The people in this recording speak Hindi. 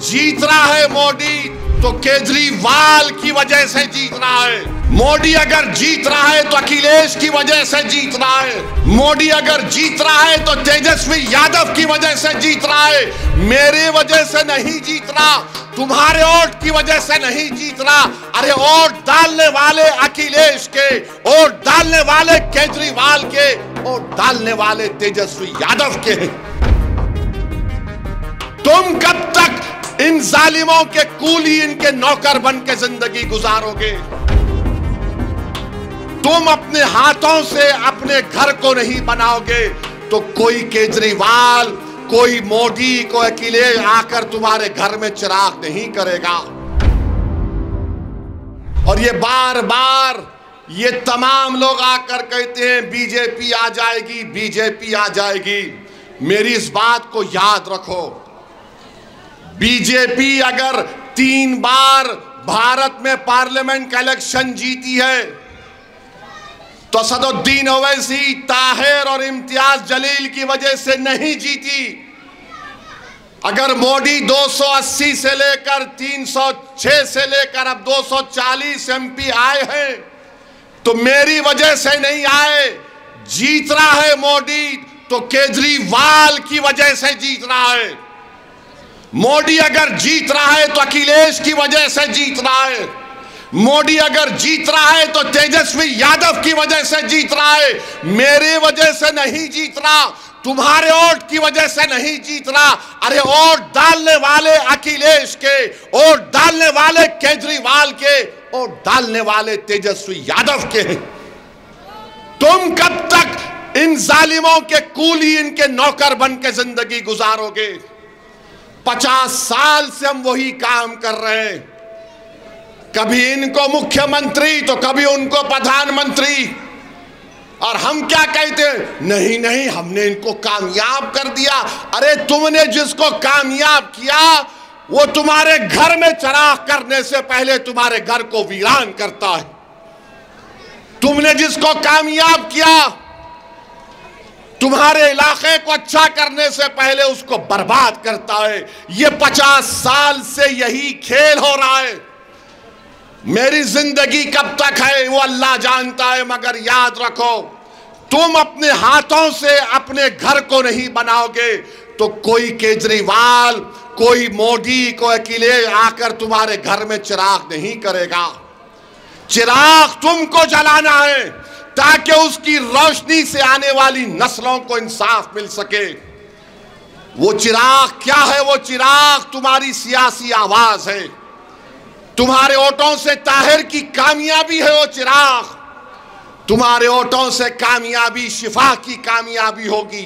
जीत रहा है मोदी तो केजरीवाल की वजह से जीत रहा है। मोदी अगर जीत रहा है तो अखिलेश की वजह से जीत रहा है। मोदी अगर जीत रहा है तो तेजस्वी यादव की वजह से जीत रहा है। मेरे वजह से नहीं जीत रहा, तुम्हारे वोट की वजह से नहीं जीत रहा। अरे वोट डालने वाले अखिलेश के, वोट डालने वाले केजरीवाल के, वोट डालने वाले तेजस्वी यादव के हैं। तुम कब तक इन जालिमों के कूली, इनके नौकर बन के जिंदगी गुजारोगे? तुम अपने हाथों से अपने घर को नहीं बनाओगे तो कोई केजरीवाल, कोई मोदी, कोई अखिलेश आकर तुम्हारे घर में चिराग नहीं करेगा। और ये बार बार ये तमाम लोग आकर कहते हैं बीजेपी आ जाएगी, बीजेपी आ जाएगी। मेरी इस बात को याद रखो, बीजेपी अगर 3 बार भारत में पार्लियामेंट का इलेक्शन जीती है तो असदुद्दीन ओवैसी, ताहिर और इम्तियाज जलील की वजह से नहीं जीती। अगर मोदी 280 से लेकर 306 से लेकर अब 240 एमपी आए हैं तो मेरी वजह से नहीं आए। जीत रहा है मोदी तो केजरीवाल की वजह से जीत रहा है। मोदी अगर जीत रहा है तो अखिलेश की वजह से जीत रहा है। मोदी अगर जीत रहा है तो तेजस्वी यादव की वजह से जीत रहा है। मेरे वजह से नहीं जीत रहा, तुम्हारे वोट की वजह से नहीं जीत रहा। अरे वोट डालने वाले अखिलेश के, वोट डालने वाले केजरीवाल के, वोट डालने वाले तेजस्वी यादव के हैं। तुम कब तक इन जालिमों के कूली, इनके नौकर बन के जिंदगी गुजारोगे? 50 साल से हम वही काम कर रहे हैं, कभी इनको मुख्यमंत्री तो कभी उनको प्रधानमंत्री। और हम क्या कहते हैं? नहीं नहीं, हमने इनको कामयाब कर दिया। अरे तुमने जिसको कामयाब किया वो तुम्हारे घर में चिराग करने से पहले तुम्हारे घर को वीरान करता है। तुमने जिसको कामयाब किया तुम्हारे इलाके को अच्छा करने से पहले उसको बर्बाद करता है। ये 50 साल से यही खेल हो रहा है। मेरी जिंदगी कब तक है वो अल्लाह जानता है, मगर याद रखो, तुम अपने हाथों से अपने घर को नहीं बनाओगे तो कोई केजरीवाल, कोई मोदी, कोई अखिलेश आकर तुम्हारे घर में चिराग नहीं करेगा। चिराग तुमको जलाना है ताकि उसकी रोशनी से आने वाली नस्लों को इंसाफ मिल सके। वो चिराग क्या है? वो चिराग तुम्हारी सियासी आवाज है। तुम्हारे वोटों से ताहिर की कामयाबी है वो चिराग। तुम्हारे वोटों से कामयाबी, शिफा की कामयाबी होगी।